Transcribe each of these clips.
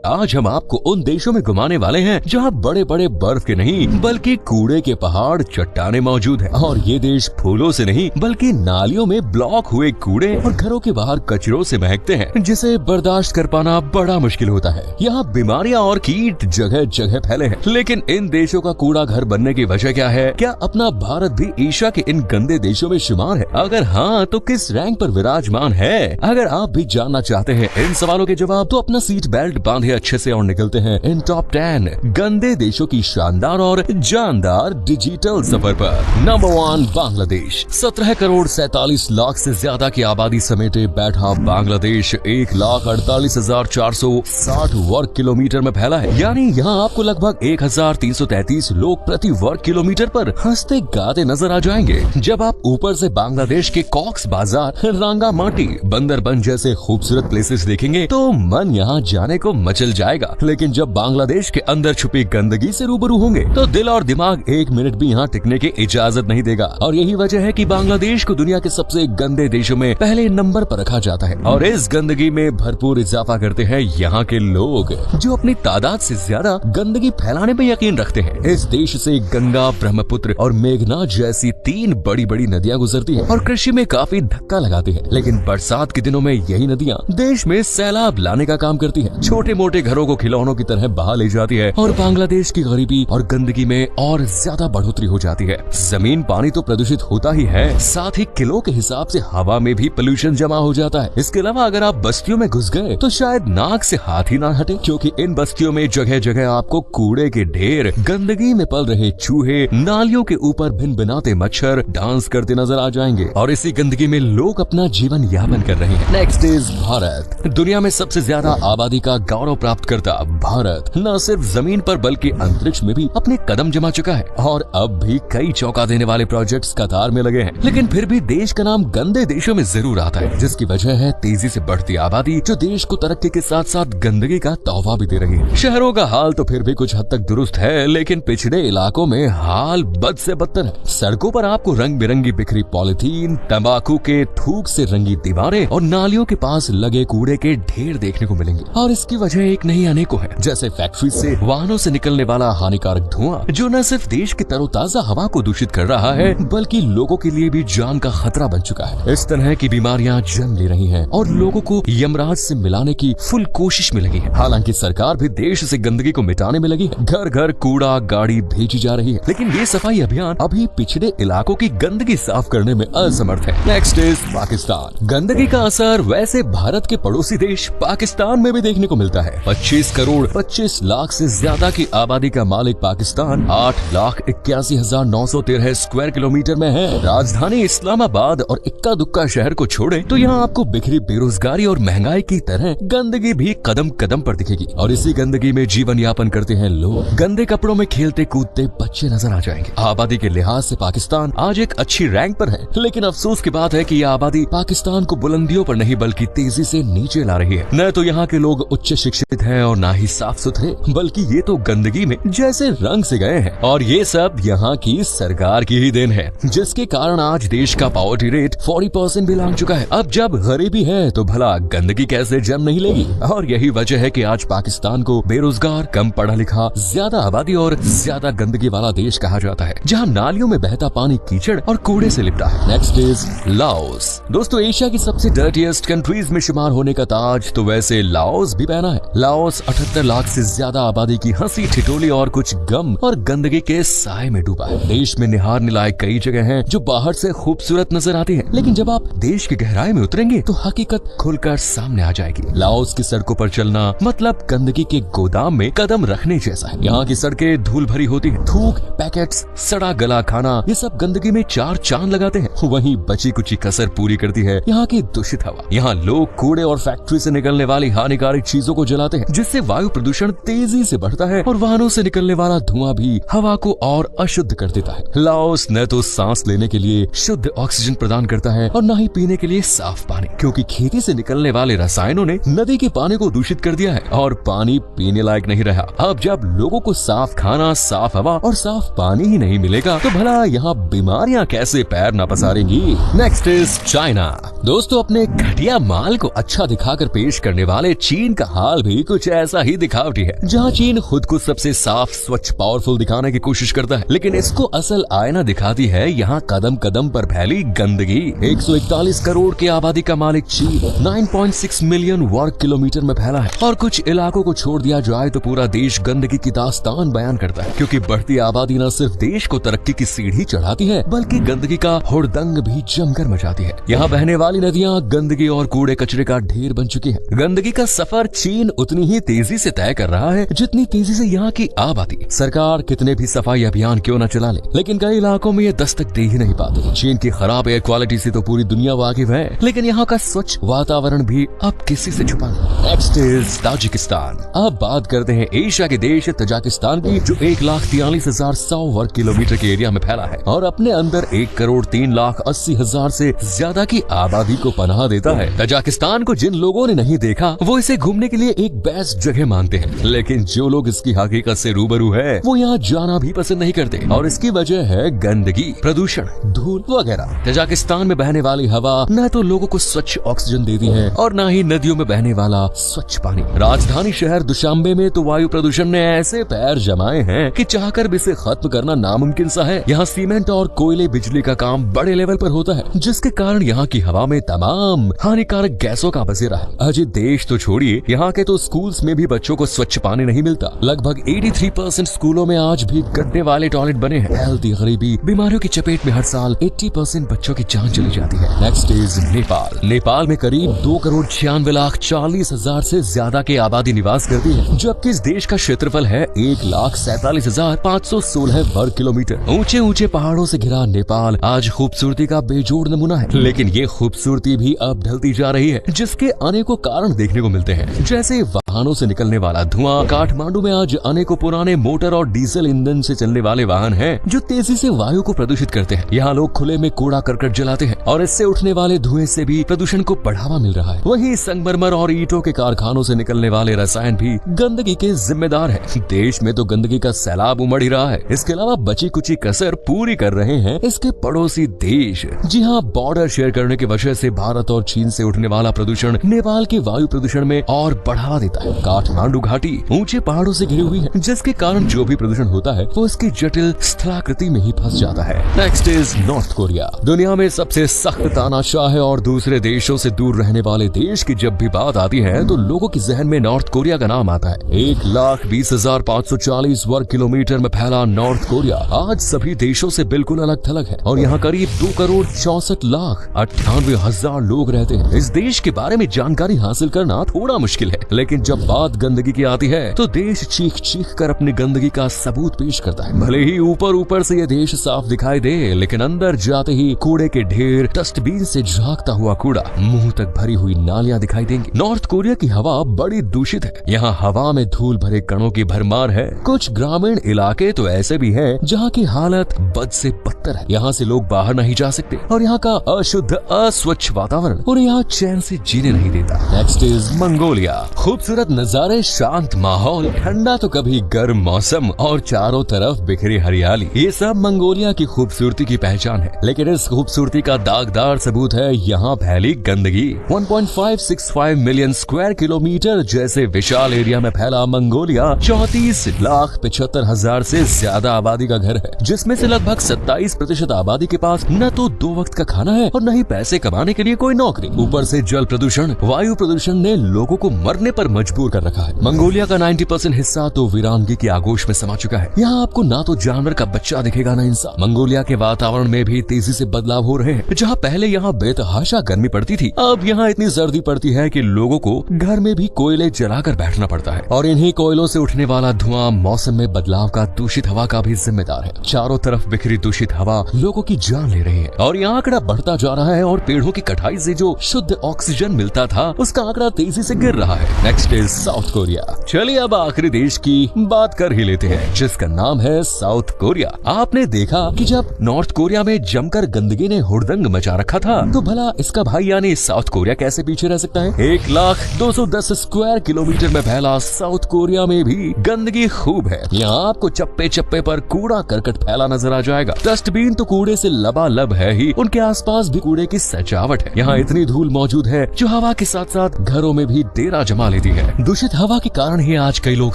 आज हम आपको उन देशों में घुमाने वाले हैं जहां बड़े बड़े बर्फ के नहीं बल्कि कूड़े के पहाड़ चट्टाने मौजूद हैं। और ये देश फूलों से नहीं बल्कि नालियों में ब्लॉक हुए कूड़े और घरों के बाहर कचरों से महकते हैं, जिसे बर्दाश्त कर पाना बड़ा मुश्किल होता है। यहाँ बीमारियां और कीट जगह जगह फैले हैं। लेकिन इन देशों का कूड़ा घर बनने की वजह क्या है? क्या अपना भारत भी एशिया के इन गंदे देशों में शुमार है? अगर हाँ तो किस रैंक पर विराजमान है? अगर आप भी जानना चाहते हैं इन सवालों के जवाब तो अपना सीट बेल्ट बांधे अच्छे से और निकलते हैं इन टॉप 10 गंदे देशों की शानदार और जानदार डिजिटल सफर पर। नंबर 1 बांग्लादेश। 17 करोड़ 47 लाख से ज्यादा की आबादी समेटे बैठा बांग्लादेश 1,48,460 वर्ग किलोमीटर में फैला है। यानी यहाँ आपको लगभग 1,333 लोग प्रति वर्ग किलोमीटर पर हंसते गाते नजर आ जाएंगे। जब आप ऊपर से बांग्लादेश के कॉक्स बाजार, रांगामाटी, बंदरबन जैसे खूबसूरत प्लेसेस देखेंगे तो मन यहाँ जाने को मचल जाएगा। लेकिन जब बांग्लादेश के अंदर छुपी गंदगी से रूबरू होंगे तो दिल और दिमाग एक मिनट भी यहाँ टिकने की इजाजत नहीं देगा। और यही वजह है कि बांग्लादेश को दुनिया के सबसे गंदे देशों में पहले नंबर पर रखा जाता है। और इस गंदगी में भरपूर इजाफा करते हैं यहाँ के लोग, जो अपनी तादाद से ज्यादा गंदगी फैलाने में यकीन रखते हैं। इस देश से गंगा, ब्रह्मपुत्र और मेघना जैसी 3 बड़ी बड़ी नदियाँ गुजरती है और कृषि में काफी धक्का लगाती है। लेकिन बरसात के दिनों में यही नदियाँ देश में सैलाब लाने का काम करती है, छोटे मोटे घरों को खिलौनों की तरह बहा ले जाती है और बांग्लादेश की गरीबी और गंदगी में और ज्यादा बढ़ोतरी हो जाती है। जमीन पानी तो प्रदूषित होता ही है, साथ ही किलो के हिसाब से हवा में भी पोल्यूशन जमा हो जाता है। इसके अलावा अगर आप बस्तियों में घुस गए तो शायद नाक से हाथ ही ना हटे, क्योंकि इन बस्तियों में जगह जगह आपको कूड़े के ढेर, गंदगी में पल रहे चूहे, नालियों के ऊपर भिनभिनाते मच्छर डांस करते नजर आ जाएंगे और इसी गंदगी में लोग अपना जीवन यापन कर रहे हैं। Next is Bharat. दुनिया में सबसे ज्यादा आबादी का गौरव प्राप्त करता भारत न सिर्फ जमीन पर बल्कि अंतरिक्ष में भी अपने कदम जमा चुका है और अब भी कई चौंका देने वाले प्रोजेक्ट्स कतार में लगे हैं। लेकिन फिर भी देश का नाम गंदे देशों में जरूर आता है, जिसकी वजह है तेजी से बढ़ती आबादी, जो देश को तरक्की के साथ साथ गंदगी का तोहफा भी दे रही है। शहरों का हाल तो फिर भी कुछ हद तक दुरुस्त है, लेकिन पिछड़े इलाकों में हाल बद से बदतर है। सड़कों पर आपको रंग बिरंगी बिखरी पॉलिथीन, तंबाकू के थूक से रंगी दीवारें और नालियों के पास लगे कूड़े के ढेर देखने को मिलेंगे। और इसकी वजह एक नहीं अनेकों है, जैसे फैक्ट्री से, वाहनों से निकलने वाला हानिकारक धुआं, जो न सिर्फ देश की तरोताजा हवा को दूषित कर रहा है बल्कि लोगों के लिए भी जान का खतरा बन चुका है। इस तरह की बीमारियां जन्म ले रही हैं और लोगों को यमराज से मिलाने की फुल कोशिश में लगी है। हालांकि सरकार भी देश से गंदगी को मिटाने में लगी है, घर घर कूड़ा गाड़ी भेजी जा रही है, लेकिन ये सफाई अभियान अभी पिछड़े इलाकों की गंदगी साफ करने में असमर्थ है। Next is Pakistan. गंदगी का असर वैसे भारत के पड़ोसी देश पाकिस्तान में भी देखने को मिलता है। 25 करोड़ 25 लाख से ज्यादा की आबादी का मालिक पाकिस्तान 8,81,913 स्क्वायर किलोमीटर में है। राजधानी इस्लामाबाद और इक्का दुक्का शहर को छोड़े तो यहाँ आपको बिखरी बेरोजगारी और महंगाई की तरह गंदगी भी कदम कदम पर दिखेगी। और इसी गंदगी में जीवन यापन करते हैं लोग। गंदे कपड़ों में खेलते कूदते बच्चे नजर आ जाएंगे। आबादी के लिहाज से पाकिस्तान आज एक अच्छी रैंक पर है, लेकिन अफसोस की बात है कि यह आबादी पाकिस्तान को बुलंदियों पर नहीं बल्कि तेजी से नीचे ला रही है। न तो यहाँ के लोग उच्च शिक्षित हैं और ना ही साफ सुथरे, बल्कि ये तो गंदगी में जैसे रंग से गए हैं। और ये सब यहाँ की सरकार की ही देन है, जिसके कारण आज देश का पॉवर्टी रेट 40% भी लांघ चुका है। अब जब गरीबी है तो भला गंदगी कैसे जन्म नहीं लेगी। और यही वजह है कि आज पाकिस्तान को बेरोजगार, कम पढ़ा लिखा, ज्यादा आबादी और ज्यादा गंदगी वाला देश कहा जाता है, जहाँ नालियों में बहता पानी कीचड़ और कूड़े से लिपटा है। Next is Laos. दोस्तों, एशिया की सबसे डर्टीएस्ट कंट्रीज में शुमार होने का ताज तो वैसे लाओस भी पहना है। लाओस 78 लाख से ज्यादा आबादी की हंसी ठिठोली और कुछ गम और गंदगी के साए में डूबा है। देश में निहारने लायक कई जगह हैं जो बाहर से खूबसूरत नजर आती हैं, लेकिन जब आप देश की गहराई में उतरेंगे तो हकीकत खुलकर सामने आ जाएगी। लाओस की सड़कों पर चलना मतलब गंदगी के गोदाम में कदम रखने जैसा है। यहाँ की सड़कें धूल भरी होती है। थूक, पैकेट्स, सड़ा गला खाना, ये सब गंदगी में 4 चांद लगाते हैं। वहीं बची कुची कसर पूरी करती है यहाँ की दूषित हवा। यहाँ लोग कूड़े और फैक्ट्री से निकलने वाली हानिकारक चीजों को जलाते हैं, जिससे वायु प्रदूषण तेजी से बढ़ता है और वाहनों से निकलने वाला धुआं भी हवा को और अशुद्ध कर देता है। लाओस न तो सांस लेने के लिए शुद्ध ऑक्सीजन प्रदान करता है और न ही पीने के लिए साफ पानी, क्योंकि खेती से निकलने वाले रसायनों ने नदी के पानी को दूषित कर दिया है और पानी पीने लायक नहीं रहा। अब जब लोगों को साफ खाना, साफ हवा और साफ पानी ही नहीं मिलेगा तो भला यहाँ बीमारियाँ कैसे पैर न पसारेंगी। Next is China. दोस्तों, अपने घटिया माल को अच्छा दिखाकर पेश करने वाले चीन का हाल भी भी कुछ ऐसा ही दिखावटी है। जहाँ चीन खुद को सबसे साफ, स्वच्छ, पावरफुल दिखाने की कोशिश करता है, लेकिन इसको असल आईना दिखाती है यहाँ कदम कदम पर फैली गंदगी। 141 करोड़ की आबादी का मालिक चीन 9.6 मिलियन वर्ग किलोमीटर में फैला है, और कुछ इलाकों को छोड़ दिया जाए तो पूरा देश गंदगी की दास्तान बयान करता है। क्योंकि बढ़ती आबादी न सिर्फ देश को तरक्की की सीढ़ी चढ़ाती है, बल्कि गंदगी का हुड़दंग भी जमकर मचाती है। यहाँ बहने वाली नदियाँ गंदगी और कूड़े कचरे का ढेर बन चुकी है। गंदगी का सफर चीन उतनी ही तेजी से तय कर रहा है जितनी तेजी से यहाँ की आबादी। सरकार कितने भी सफाई अभियान क्यों न चला ले, लेकिन कई इलाकों में ये दस्तक दे ही नहीं पाते। चीन की खराब एयर क्वालिटी से तो पूरी दुनिया वाकिफ है, लेकिन यहाँ का स्वच्छ वातावरण भी अब किसी से छुपा नहीं। Next is Tajikistan. अब बात करते हैं एशिया के देश तजाकिस्तान की, जो 1,43,100 वर्ग किलोमीटर के एरिया में फैला है और अपने अंदर 1,03,80,000 से ज्यादा की आबादी को पनाह देता है। तजाकिस्तान को जिन लोगों ने नहीं देखा वो इसे घूमने के लिए एक बेस्ट जगह मानते हैं, लेकिन जो लोग इसकी हकीकत से रूबरू है वो यहाँ जाना भी पसंद नहीं करते, और इसकी वजह है गंदगी, प्रदूषण, धूल वगैरह। तजाकिस्तान में बहने वाली हवा न तो लोगों को स्वच्छ ऑक्सीजन देती है और न ही नदियों में बहने वाला स्वच्छ पानी। राजधानी शहर दुशांबे में तो वायु प्रदूषण ने ऐसे पैर जमाए हैं कि चाहकर भी इसे खत्म करना नामुमकिन सा है। यहाँ सीमेंट और कोयले बिजली का काम बड़े लेवल पर होता है, जिसके कारण यहाँ की हवा में तमाम हानिकारक गैसों का बसेरा है। अजी देश तो छोड़िए, यहाँ के तो स्कूल्स में भी बच्चों को स्वच्छ पानी नहीं मिलता। लगभग 83% स्कूलों में आज भी गड्ढे वाले टॉयलेट बने हैं। हेल्दी गरीबी, बीमारियों की चपेट में हर साल 80% बच्चों की जान चली जाती है। Next is Nepal. नेपाल में करीब 2,96,40,000 से ज्यादा की आबादी निवास करती है, जबकि इस देश का क्षेत्रफल है 1,47,516 वर्ग किलोमीटर। ऊंचे ऊंचे पहाड़ों से घिरा नेपाल आज खूबसूरती का बेजोड़ नमूना है, लेकिन ये खूबसूरती भी अब ढलती जा रही है, जिसके अनेकों कारण देखने को मिलते हैं, जैसे वाहनों से निकलने वाला धुआं। काठमांडू में आज अनेकों पुराने मोटर और डीजल ईंधन से चलने वाले वाहन हैं, जो तेजी से वायु को प्रदूषित करते हैं। यहाँ लोग खुले में कूड़ा करकट जलाते हैं और इससे उठने वाले धुएं से भी प्रदूषण को बढ़ावा मिल रहा है। वहीं संगमरमर और ईंटों के कारखानों से निकलने वाले रसायन भी गंदगी के जिम्मेदार है। देश में तो गंदगी का सैलाब उमड़ ही रहा है। इसके अलावा बची कुची कसर पूरी कर रहे हैं इसके पड़ोसी देश। जी हाँ, बॉर्डर शेयर करने की वजह से भारत और चीन से उठने वाला प्रदूषण नेपाल के वायु प्रदूषण में और बढ़ावा देता है। काठमांडू घाटी ऊंचे पहाड़ों से घिरी हुई है, जिसके कारण जो भी प्रदूषण होता है वो इसकी जटिल स्थलाकृति में ही फंस जाता है। Next is north Korea. दुनिया में सबसे सख्त तानाशाह है और दूसरे देशों से दूर रहने वाले देश की जब भी बात आती है तो लोगों के जहन में नॉर्थ कोरिया का नाम आता है। 1,20,540 वर्ग किलोमीटर में फैला नॉर्थ कोरिया आज सभी देशों से बिल्कुल अलग थलग है और यहाँ करीब 2,64,98,000 लोग रहते हैं। इस देश के बारे में जानकारी हासिल करना थोड़ा मुश्किल है, लेकिन जब बात गंदगी की आती है तो देश चीख चीख कर अपनी गंदगी का सबूत पेश करता है। भले ही ऊपर ऊपर से ये देश साफ दिखाई दे, लेकिन अंदर जाते ही कूड़े के ढेर, डस्टबिन से झांकता हुआ कूड़ा, मुंह तक भरी हुई नालियां दिखाई देंगी। नॉर्थ कोरिया की हवा बड़ी दूषित है। यहाँ हवा में धूल भरे कणों की भरमार है। कुछ ग्रामीण इलाके तो ऐसे भी हैं जहाँ की हालत बद से बदतर है। यहाँ से लोग बाहर नहीं जा सकते और यहाँ का अशुद्ध अस्वच्छ वातावरण उन्हें यहाँ चैन से जीने नहीं देता। Next is Mongolia. खूबसूरत नजारे, शांत माहौल, ठंडा तो कभी गर्म मौसम और चारों तरफ बिखरी हरियाली, ये सब मंगोलिया की खूबसूरती की पहचान है। लेकिन इस खूबसूरती का दागदार सबूत है यहाँ फैली गंदगी। 1.565 मिलियन स्क्वायर किलोमीटर जैसे विशाल एरिया में फैला मंगोलिया 34,75,000 से ज्यादा आबादी का घर है, जिसमें से लगभग 27% आबादी के पास न तो 2 वक्त का खाना है और न ही पैसे कमाने के लिए कोई नौकरी। ऊपर से जल प्रदूषण, वायु प्रदूषण ने लोगों को मरने पर मजबूर कर रखा है। मंगोलिया का 90% हिस्सा तो वीरानगी की आगोश में समा चुका है। यहाँ आपको ना तो जानवर का बच्चा दिखेगा ना इंसान। मंगोलिया के वातावरण में भी तेजी से बदलाव हो रहे हैं। जहाँ पहले यहाँ बेतहाशा गर्मी पड़ती थी, अब यहाँ इतनी सर्दी पड़ती है कि लोगों को घर में भी कोयले जलाकर बैठना पड़ता है, और इन्हीं कोयलों से उठने वाला धुआं मौसम में बदलाव का, दूषित हवा का भी जिम्मेदार है। चारों तरफ बिखरी दूषित हवा लोगों की जान ले रही है और यहाँ आंकड़ा बढ़ता जा रहा है और पेड़ों की कटाई से जो शुद्ध ऑक्सीजन मिलता था उसका आंकड़ा तेजी से गिर रहा है। Next is south Korea. चलिए अब आखिरी देश की बात कर ही लेते हैं, जिसका नाम है साउथ कोरिया। आपने देखा कि जब नॉर्थ कोरिया में जमकर गंदगी ने हुड़दंग मचा रखा था, तो भला इसका भाई यानी साउथ कोरिया कैसे पीछे रह सकता है। 1,02,10 स्क्वायर किलोमीटर में फैला साउथ कोरिया में भी गंदगी खूब है। यहाँ आपको चप्पे चप्पे पर कूड़ा करकट फैला नजर आ जाएगा। डस्टबिन तो कूड़े से लबालब है ही, उनके आसपास भी कूड़े की सजावट है। यहाँ इतनी धूल मौजूद है जो हवा के साथ साथ घरों में भी डेरा जमा लेती है। है। दूषित हवा के कारण ही आज कई लोग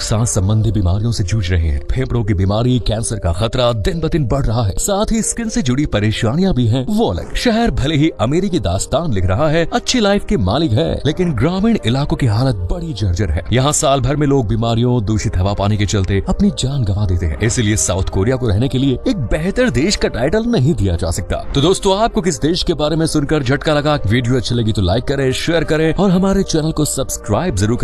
सांस संबंधी बीमारियों से जूझ रहे हैं। फेफड़ों की बीमारी, कैंसर का खतरा दिन ब दिन बढ़ रहा है। साथ ही स्किन से जुड़ी परेशानियां भी हैं। वो अलग। शहर भले ही अमीरी की दास्तान लिख रहा है, अच्छी लाइफ के मालिक है, लेकिन ग्रामीण इलाकों की हालत बड़ी जर्जर है। यहाँ साल भर में लोग बीमारियों, दूषित हवा पानी के चलते अपनी जान गंवा देते हैं। इसलिए साउथ कोरिया को रहने के लिए एक बेहतर देश का टाइटल नहीं दिया जा सकता। तो दोस्तों, आपको किस देश के बारे में सुनकर झटका लगा? वीडियो अच्छी लगी तो लाइक करें, शेयर करें और हमारे चैनल को सब्सक्राइब जरूर करें।